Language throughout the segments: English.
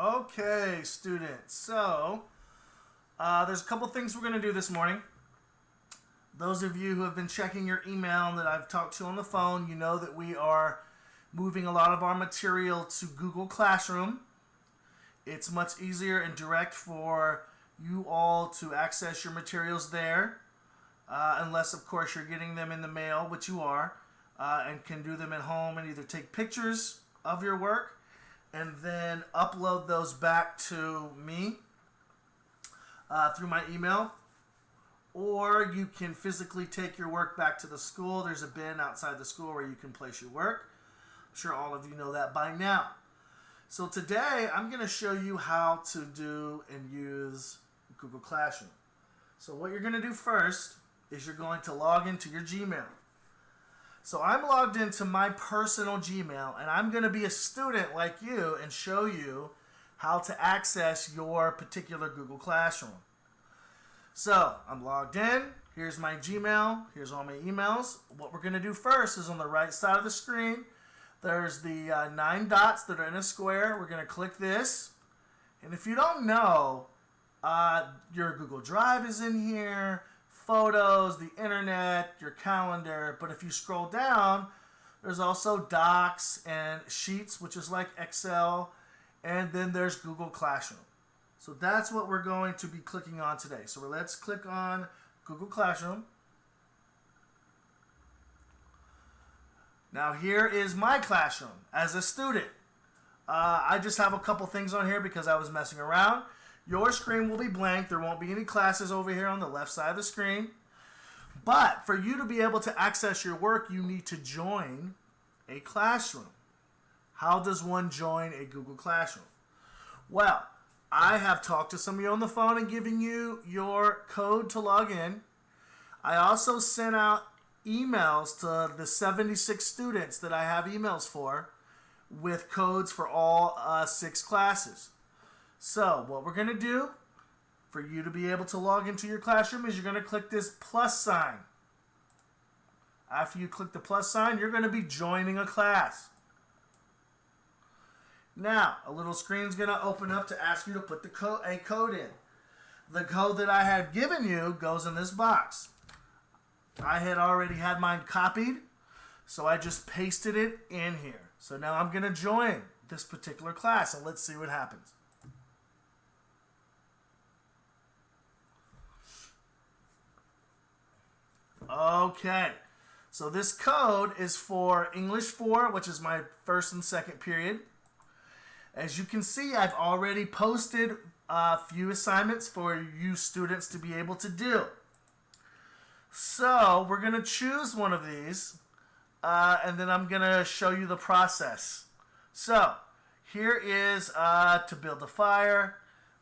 Okay, students. There's a couple things we're going to do this morning. Those of you who have been checking your email and that I've talked to on the phone, you know that we are moving a lot of our material to Google Classroom. It's much easier and direct for you all to access your materials there, unless, of course, you're getting them in the mail, which you are, and can do them at home and either take pictures of your work and then upload those back to me through my email. Or you can physically take your work back to the school. There's a bin outside the school where you can place your work. I'm sure all of you know that by now. So today I'm going to show you how to do and use Google Classroom. So what you're going to do first is you're going to log into your Gmail. So I'm logged into my personal Gmail, and I'm going to be a student like you and show you how to access your particular Google Classroom. So I'm logged in. Here's my Gmail. Here's all my emails. What we're going to do first is on the right side of the screen, there's the 9 dots that are in a square. We're going to click this. And if you don't know, your Google Drive is in here, photos, the internet, your calendar. But if you scroll down, there's also Docs and Sheets, which is like Excel. And then there's Google Classroom. So that's what we're going to be clicking on today. So let's click on Google Classroom. Now here is my classroom as a student. I just have a couple things on here because I was messing around. Your screen will be blank. There won't be any classes over here on the left side of the screen. But for you to be able to access your work, you need to join a classroom. How does one join a Google Classroom? Well, I have talked to some of you on the phone and given you your code to log in. I also sent out emails to the 76 students that I have emails for with codes for all 6 classes. So what we're going to do for you to be able to log into your classroom is you're going to click this plus sign. After you click the plus sign, you're going to be joining a class. Now, a little screen is going to open up to ask you to put a code in. The code that I had given you goes in this box. I had already had mine copied, so I just pasted it in here. So now I'm going to join this particular class, and let's see what happens. Okay, so this code is for English 4, which is my first and second period. As you can see, I've already posted a few assignments for you students to be able to do. So we're going to choose one of these, and then I'm going to show you the process. So here is to build a fire.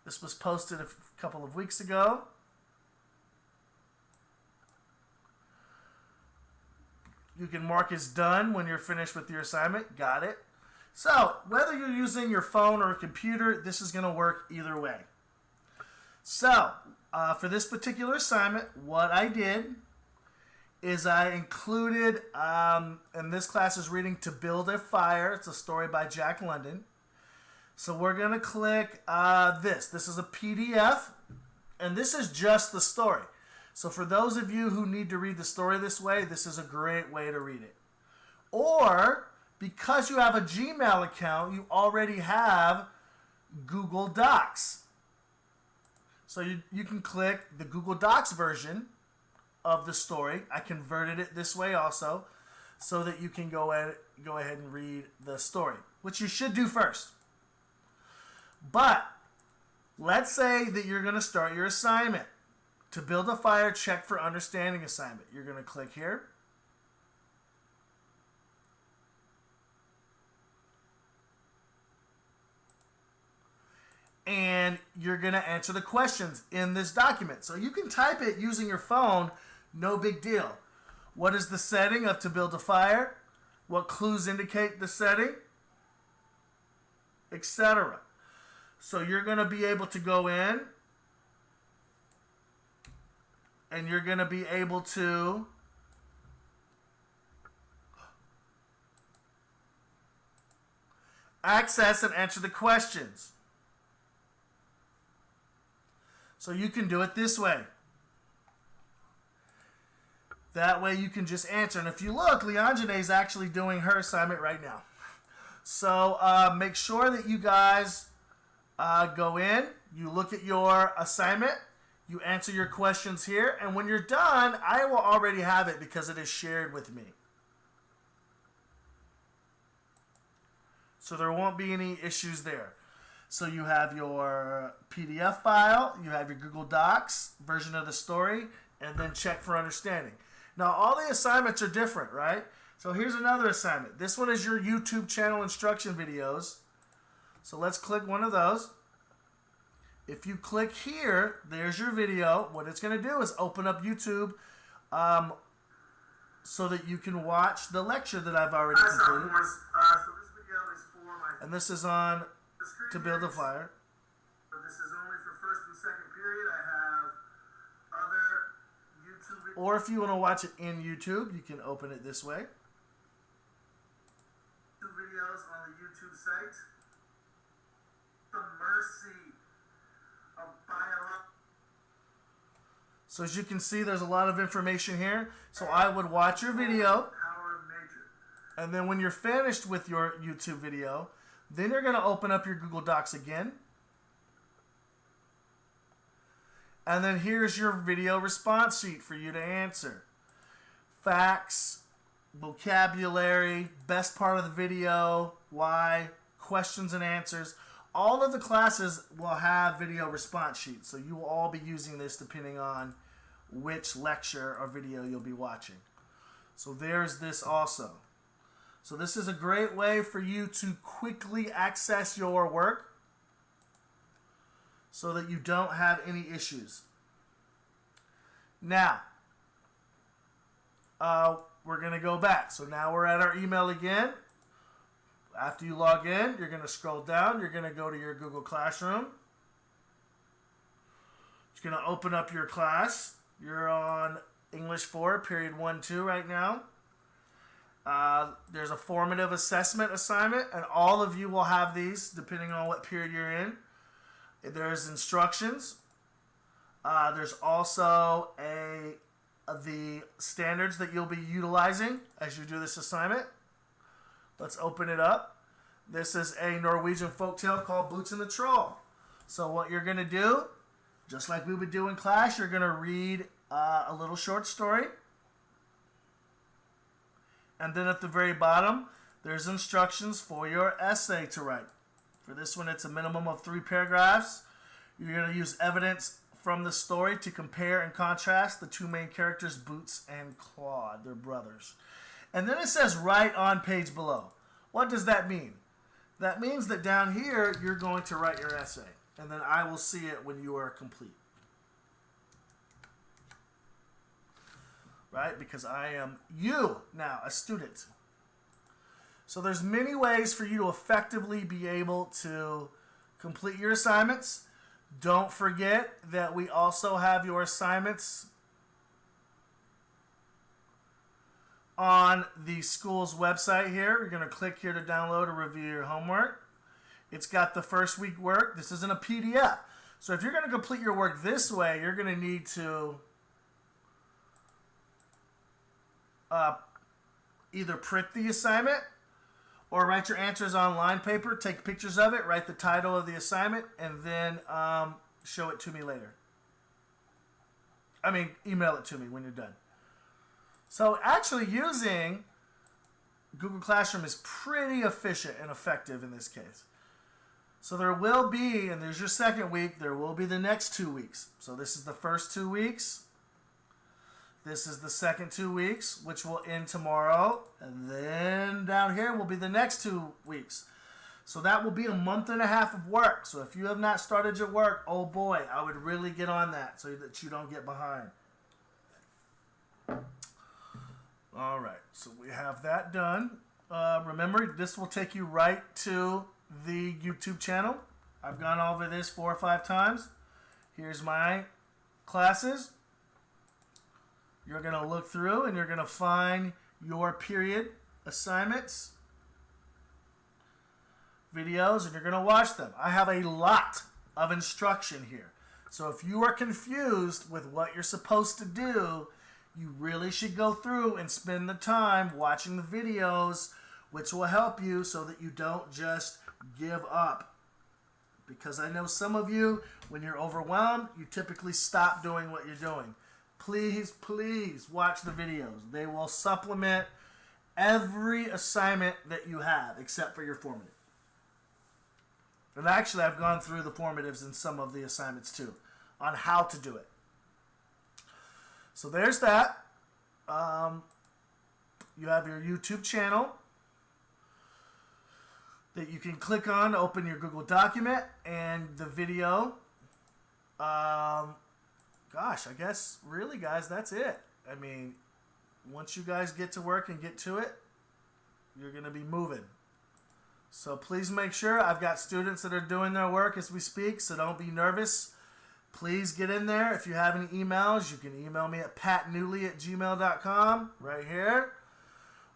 This was posted a couple of weeks ago. You can mark as done when you're finished with your assignment. Got it. So whether you're using your phone or a computer, this is going to work either way. So for this particular assignment, what I did is I included, and this class is reading To Build a Fire. It's a story by Jack London. So we're going to click this. This is a PDF, and this is just the story. So for those of you who need to read the story this way, this is a great way to read it. Or, because you have a Gmail account, you already have Google Docs. So you can click the Google Docs version of the story. I converted it this way also so that you can go ahead and read the story, which you should do first. But let's say that you're going to start your assignment. To build a fire, check for understanding assignment. You're going to click here. And you're going to answer the questions in this document. So you can type it using your phone, no big deal. What is the setting of to build a fire? What clues indicate the setting? Etc. So you're going to be able to go in and you're going to be able to access and answer the questions. So you can do it this way. That way you can just answer. And if you look, Leonjane is actually doing her assignment right now. So make sure that you guys go in, you look at your assignment, you answer your questions here, and when you're done, I will already have it because it is shared with me. So there won't be any issues there. So you have your PDF file, you have your Google Docs version of the story, and then check for understanding. Now all the assignments are different, right? So here's another assignment. This one is your YouTube channel instruction videos. So let's click one of those. If you click here, there's your video. What it's going to do is open up YouTube so that you can watch the lecture that I've already completed. And this is on to build a fire. But this is only for first and second period. I have other YouTube videos. Or if you want to watch it in YouTube, you can open it this way. Videos on the YouTube site. The mercy of biology. So as you can see, there's a lot of information here. So I would watch your video. Power of nature. And then when you're finished with your YouTube video, then you're going to open up your Google Docs again. And then here's your video response sheet for you to answer. Facts, vocabulary, best part of the video, why, questions and answers. All of the classes will have video response sheets. So you will all be using this depending on which lecture or video you'll be watching. So there's this also. So this is a great way for you to quickly access your work so that you don't have any issues. Now, we're going to go back. So now we're at our email again. After you log in, you're going to scroll down. You're going to go to your Google Classroom. You're going to open up your class. You're on English 4, period 1-2 right now. There's a formative assessment assignment, and all of you will have these depending on what period you're in. There's instructions. There's also the standards that you'll be utilizing as you do this assignment. Let's open it up. This is a Norwegian folktale called Boots and the Troll. So what you're going to do, just like we would do in class, you're going to read a little short story. And then at the very bottom, there's instructions for your essay to write. For this one, it's a minimum of 3 paragraphs. You're going to use evidence from the story to compare and contrast the two main characters, Boots and Claude, their brothers. And then it says right on page below. What does that mean? That means that down here, you're going to write your essay. And then I will see it when you are complete. Right? Because I am you now, a student. So there's many ways for you to effectively be able to complete your assignments. Don't forget that we also have your assignments on the school's website here. You're going to click here to download or review your homework. It's got the first week work. This isn't a PDF. So if you're going to complete your work this way, you're going to need to either print the assignment or write your answers on line paper, take pictures of it, write the title of the assignment, and then show it to me later. Email it to me when you're done. So actually using Google Classroom is pretty efficient and effective in this case. So there will be, and there's your second week, there will be the next 2 weeks. So this is the first 2 weeks. This is the second 2 weeks, which will end tomorrow. And then down here will be the next 2 weeks. So that will be a month and a half of work. So if you have not started your work, oh boy, I would really get on that so that you don't get behind. All right, so we have that done. Remember, this will take you right to the YouTube channel. I've gone over this 4 or 5 times. Here's my classes. You're going to look through and you're going to find your period assignments, videos, and you're going to watch them. I have a lot of instruction here. So if you are confused with what you're supposed to do, you really should go through and spend the time watching the videos, which will help you so that you don't just give up. Because I know some of you, when you're overwhelmed, you typically stop doing what you're doing. Please, please watch the videos. They will supplement every assignment that you have, except for your formative. And actually, I've gone through the formatives in some of the assignments too, on how to do it. So there's that. You have your YouTube channel that you can click on to open your Google document and the video. Gosh, I guess really, guys, that's it. I mean, once you guys get to work and get to it, you're going to be moving. So please make sure. I've got students that are doing their work as we speak, so don't be nervous. Please get in there. If you have any emails, you can email me at patnewley@gmail.com right here.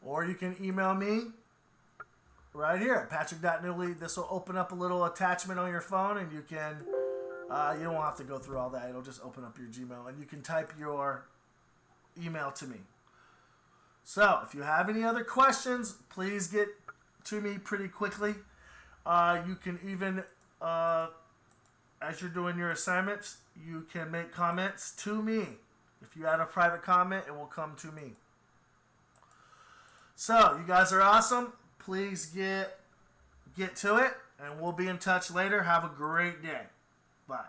Or you can email me right here at patrick.newley. This will open up a little attachment on your phone, and you can, you don't have to go through all that. It'll just open up your Gmail, and you can type your email to me. So if you have any other questions, please get to me pretty quickly. You can even, as you're doing your assignments, you can make comments to me. If you add a private comment, it will come to me. So you guys are awesome. Please get to it, and we'll be in touch later. Have a great day. Bye.